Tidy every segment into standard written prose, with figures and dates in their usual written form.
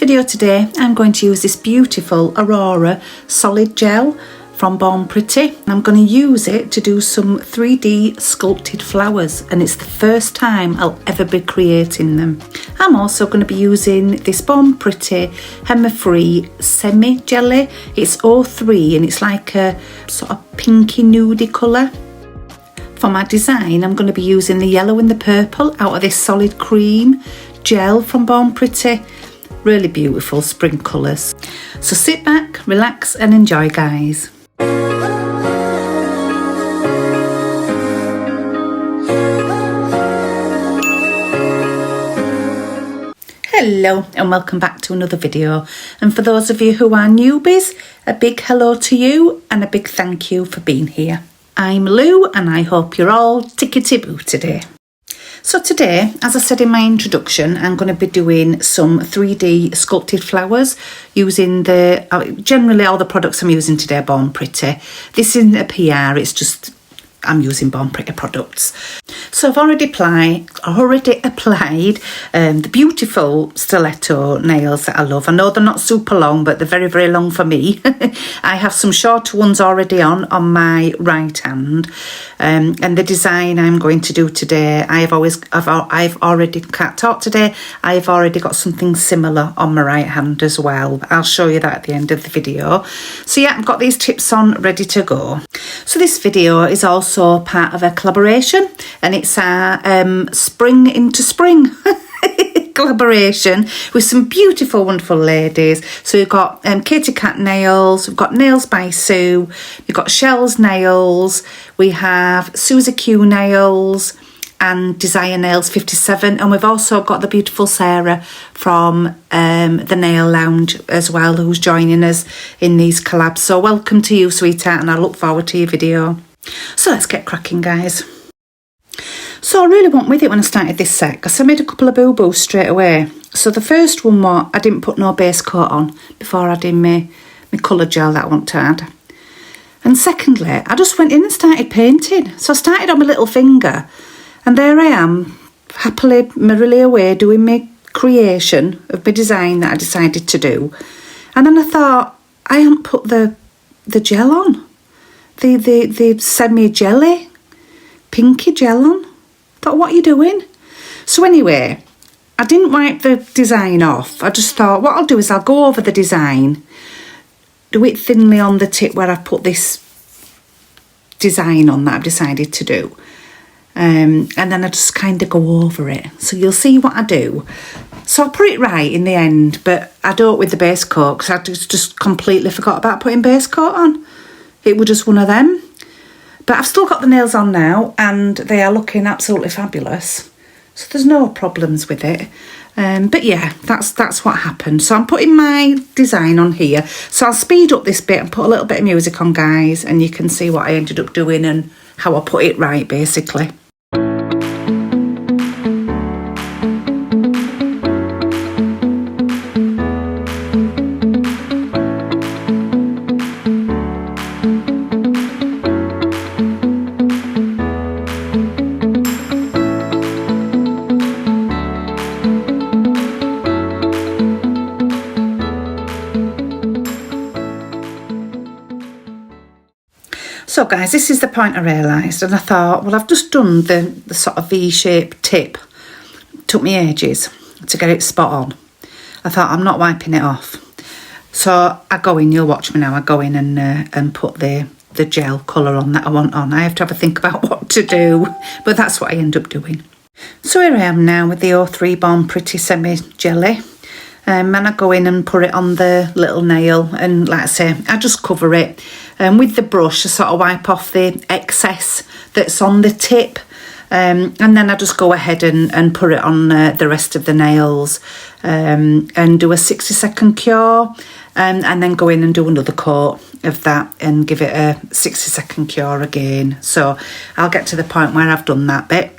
video today I'm going to use this beautiful Aurora solid gel from Born Pretty, and I'm going to use it to do some 3D sculpted flowers, and it's the first time I'll ever be creating them. I'm also going to be using this Born Pretty Hemi-Free Semi Jelly. It's 03 and it's like a sort of pinky nudie colour. For my design I'm going to be using the yellow and the purple out of this solid cream gel from Born Pretty. Really beautiful spring colours. So sit back, relax and enjoy, guys. Hello and welcome back to another video, and for those of you who are newbies, a big hello to you and a big thank you for being here. I'm Lou and I hope you're all tickety-boo today. So today, as I said in my introduction, I'm going to be doing some 3D sculpted flowers using generally all the products I'm using today are Born Pretty. This isn't a PR, it's just I'm using Born Pretty products. So I've already applied the beautiful stiletto nails that I love. I know they're not super long, but they're very, very long for me. I have some shorter ones already on my right hand. And the design I'm going to do today, I've already can't talk today. I've already got something similar on my right hand as well. I'll show you that at the end of the video. So yeah, I've got these tips on ready to go. So this video is also part of a collaboration, and it's our Spring into Spring collaboration with some beautiful, wonderful ladies. So we've got Katie Cat Nails, we've got Nails by Sue, we've got Shell's Nails, we have Susie Q Nails and Desire Nails 57, and we've also got the beautiful Sarah from the Nail Lounge as well, who's joining us in these collabs. So welcome to you, sweetheart, and I look forward to your video. So let's get cracking, guys. So I really went with it when I started this set because I made a couple of boo-boos straight away. So the first one was I didn't put no base coat on before adding my colour gel that I want to add. And secondly, I just went in and started painting. So I started on my little finger, and there I am, happily, merrily away doing my creation of my design that I decided to do. And then I thought, I haven't put the gel on. The semi-jelly, pinky gel on. Thought, what are you doing? So anyway, I didn't wipe the design off. I just thought, what I'll do is I'll go over the design, do it thinly on the tip where I've put this design on that I've decided to do. And then I just kind of go over it. So you'll see what I do. So I put it right in the end, but I don't with the base coat because I just completely forgot about putting base coat on. It was just one of them. But I've still got the nails on now and they are looking absolutely fabulous. So there's no problems with it. But yeah, that's what happened. So I'm putting my design on here. So I'll speed up this bit and put a little bit of music on, guys, and you can see what I ended up doing and how I put it right, basically. So guys, this is the point I realised, and I thought, well, I've just done the sort of V-shaped tip. It took me ages to get it spot on. I thought, I'm not wiping it off. So I go in, you'll watch me now, I go in and put the gel colour on that I want on. I have to have a think about what to do, but that's what I end up doing. So here I am now with the 03 Born Pretty Semi Jelly. And I go in and put it on the little nail, and like I say, I just cover it. And with the brush, I sort of wipe off the excess that's on the tip. And then I just go ahead and put it on the rest of the nails and do a 60-second cure. And then go in and do another coat of that and give it a 60-second cure again. So I'll get to the point where I've done that bit.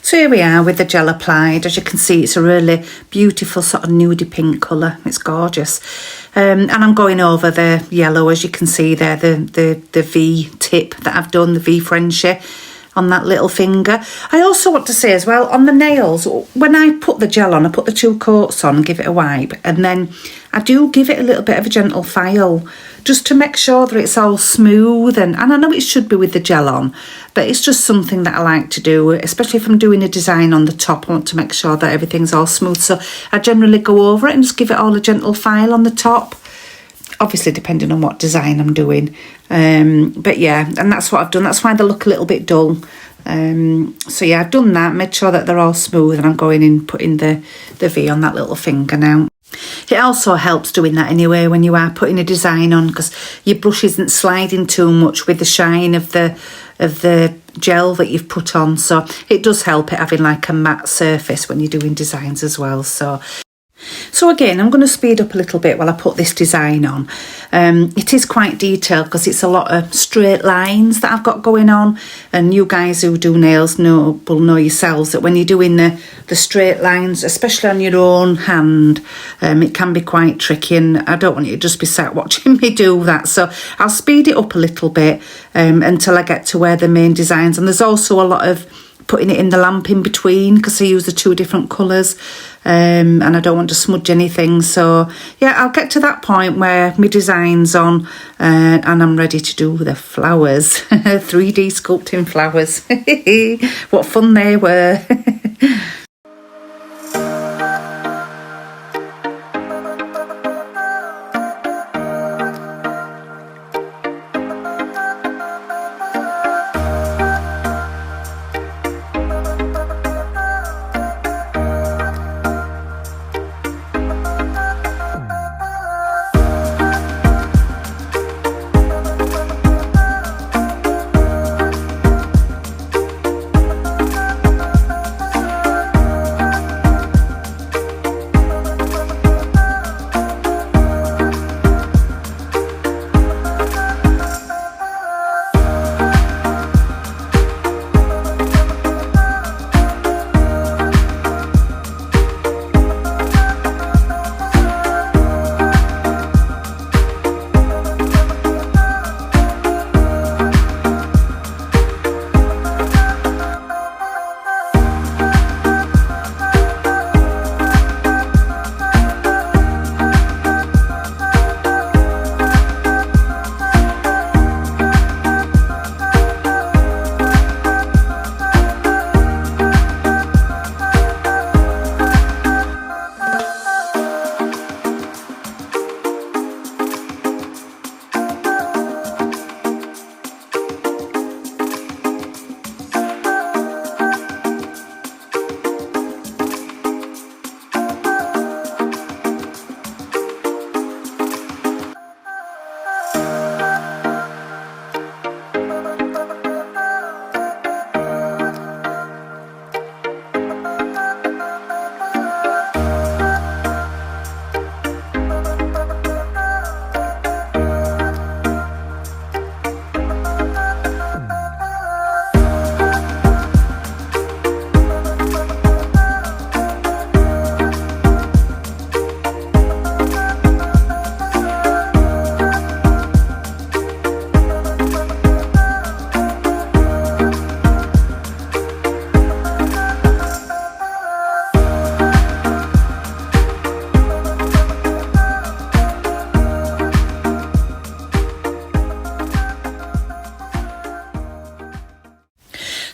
So here we are with the gel applied. As you can see, it's a really beautiful sort of nudie pink colour. It's gorgeous. And I'm going over the yellow, as you can see there, the V tip that I've done, the V Frenchie. on that little finger. I also want to say as well, on the nails, when I put the gel on, I put the 2 coats on and give it a wipe, and then I do give it a little bit of a gentle file just to make sure that it's all smooth, and I know it should be with the gel on, but it's just something that I like to do, especially if I'm doing a design on the top. I want to make sure that everything's all smooth, so I generally go over it and just give it all a gentle file on the top, obviously depending on what design I'm doing. But yeah, and that's what I've done. That's why they look a little bit dull. So yeah, I've done that, made sure that they're all smooth, and I'm going in putting the V on that little finger now. It also helps doing that anyway when you are putting a design on, because your brush isn't sliding too much with the shine of the gel that you've put on, so it does help it having like a matte surface when you're doing designs as well. So again, I'm going to speed up a little bit while I put this design on. It is quite detailed because it's a lot of straight lines that I've got going on, and you guys who do nails will know yourselves that when you're doing the straight lines, especially on your own hand, it can be quite tricky, and I don't want you to just be sat watching me do that. So I'll speed it up a little bit until I get to where the main designs, and there's also a lot of putting it in the lamp in between because I use the 2 different colours, and I don't want to smudge anything. So yeah, I'll get to that point where my design's on, and I'm ready to do the flowers. 3D sculpting flowers. What fun they were.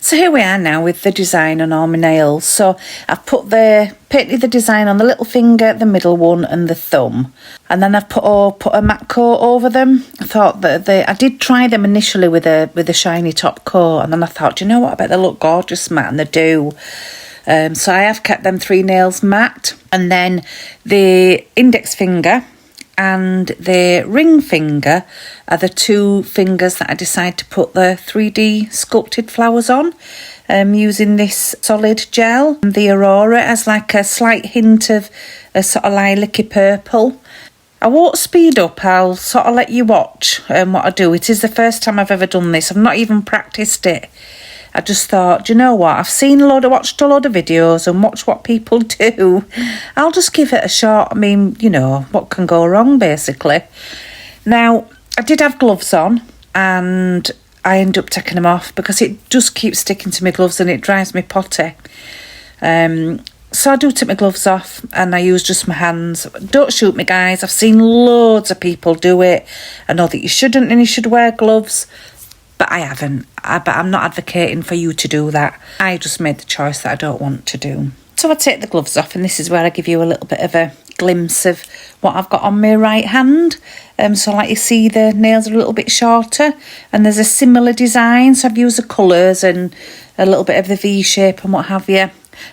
So here we are now with the design on all my nails. So I've painted the design on the little finger, the middle one and the thumb. And then I've put a matte coat over them. I thought that I did try them initially with a shiny top coat, and then I thought, do you know what, I bet they look gorgeous matte, and they do. So I have kept them 3 nails matte, and then the index finger and the ring finger are the 2 fingers that I decide to put the 3D sculpted flowers on, using this solid gel. And the Aurora has like a slight hint of a sort of lilac-y purple. I won't speed up, I'll sort of let you watch what I do. It is the first time I've ever done this. I've not even practiced it. I just thought, do you know what? I've watched a lot of videos and watched what people do. I'll just give it a shot. I mean, you know, what can go wrong, basically. Now, I did have gloves on, and I end up taking them off because it just keeps sticking to my gloves and it drives me potty. So I do take my gloves off and I use just my hands. Don't shoot me, guys. I've seen loads of people do it. I know that you shouldn't and you should wear gloves, but I haven't. But I'm not advocating for you to do that. I just made the choice that I don't want to do. So I take the gloves off, and this is where I give you a little bit of a glimpse of what I've got on my right hand. So like you see, the nails are a little bit shorter and there's a similar design. So I've used the colours and a little bit of the V shape and what have you.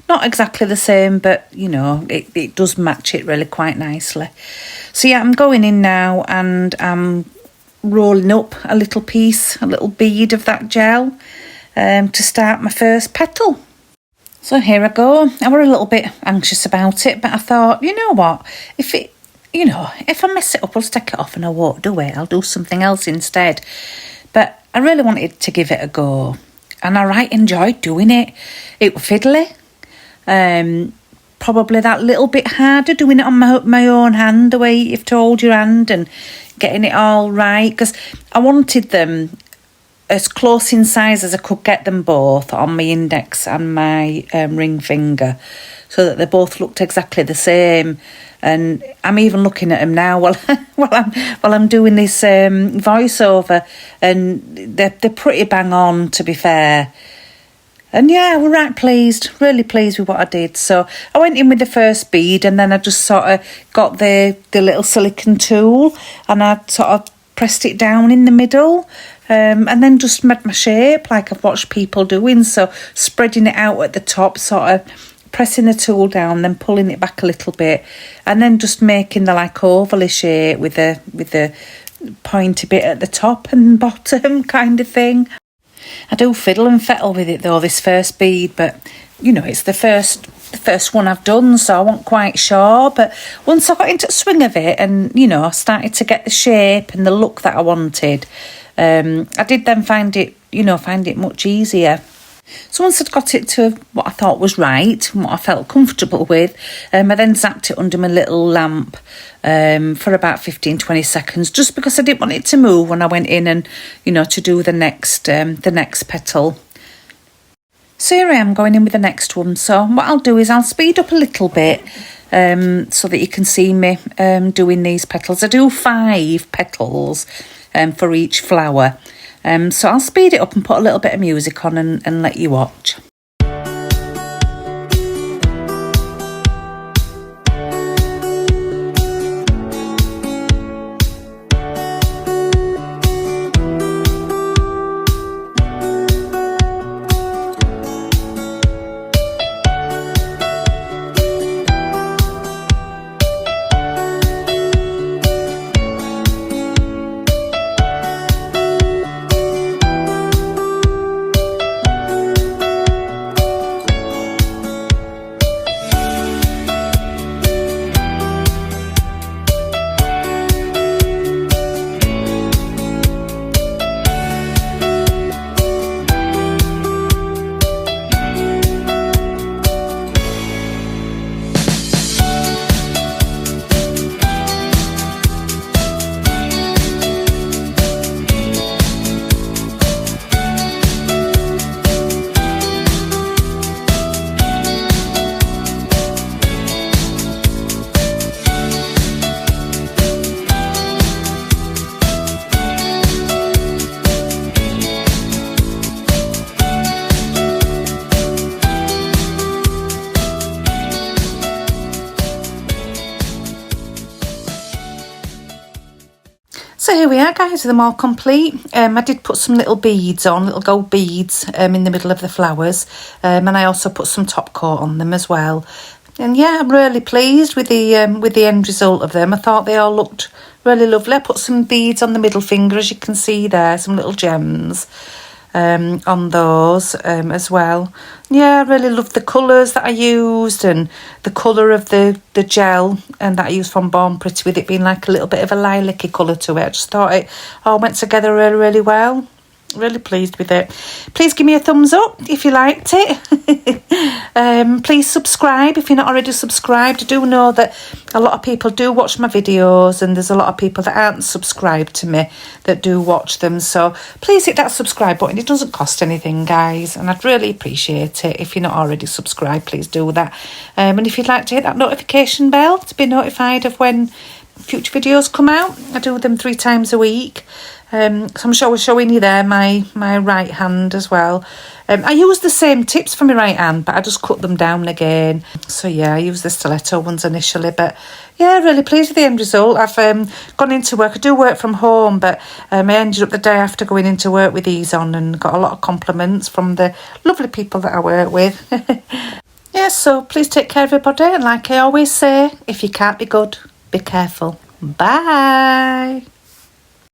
Not exactly the same, but you know, it does match it really quite nicely. So yeah, I'm going in now and I'm rolling up a little piece, a little bead of that gel to start my first petal. So here I go. I were a little bit anxious about it, but I thought, you know what, if I mess it up, I'll take it off and I won't do it. I'll do something else instead. But I really wanted to give it a go, and I right enjoyed doing it. It was fiddly. Probably that little bit harder doing it on my own hand, the way you've told your hand, and getting it all right, because I wanted them as close in size as I could get them both on my index and my ring finger, so that they both looked exactly the same. And I'm even looking at them now while I'm doing this voiceover, and they're pretty bang on, to be fair. And yeah, we're right pleased, really pleased with what I did. So I went in with the first bead, and then I just sort of got the little silicone tool and I sort of pressed it down in the middle, and then just made my shape like I've watched people doing. So spreading it out at the top, sort of pressing the tool down, then pulling it back a little bit, and then just making the like ovally shape with the pointy bit at the top and bottom kind of thing. I do fiddle and fettle with it though, this first bead, but you know, it's the first one I've done, so I wasn't quite sure. But once I got into the swing of it and, you know, I started to get the shape and the look that I wanted, I did then find it much easier. So once I'd got it to what I thought was right and what I felt comfortable with, I then zapped it under my little lamp for about 15-20 seconds, just because I didn't want it to move when I went in and, you know, to do the next petal. So here I am going in with the next one. So what I'll do is I'll speed up a little bit so that you can see me doing these petals. I do 5 petals for each flower. So I'll speed it up and put a little bit of music on and let you watch. So here we are, guys, with them all complete. I did put some little beads on, little gold beads in the middle of the flowers, and I also put some top coat on them as well. And yeah, I'm really pleased with the end result of them. I thought they all looked really lovely. I put some beads on the middle finger, as you can see there, some little gems on those as well. Yeah, I really loved the colours that I used and the colour of the gel and that I used from Born Pretty, with it being like a little bit of a lilac-y colour to it. I just thought it all went together really, really well. Really pleased with it. Please give me a thumbs up if you liked it. Please subscribe if you're not already subscribed. I do know that a lot of people do watch my videos, and there's a lot of people that aren't subscribed to me that do watch them. So please hit that subscribe button. It doesn't cost anything, guys, and I'd really appreciate it if you're not already subscribed. Please do that. And if you'd like to hit that notification bell to be notified of when future videos come out. I do them 3 times a week. So I'm showing you there my right hand as well. I use the same tips for my right hand, but I just cut them down again. So yeah, I use the stiletto ones initially, but yeah, really pleased with the end result. I've gone into work. I do work from home, but I ended up the day after going into work with these on, and got a lot of compliments from the lovely people that I work with. Yeah, so please take care, everybody, and like I always say, if you can't be good, be careful. Bye.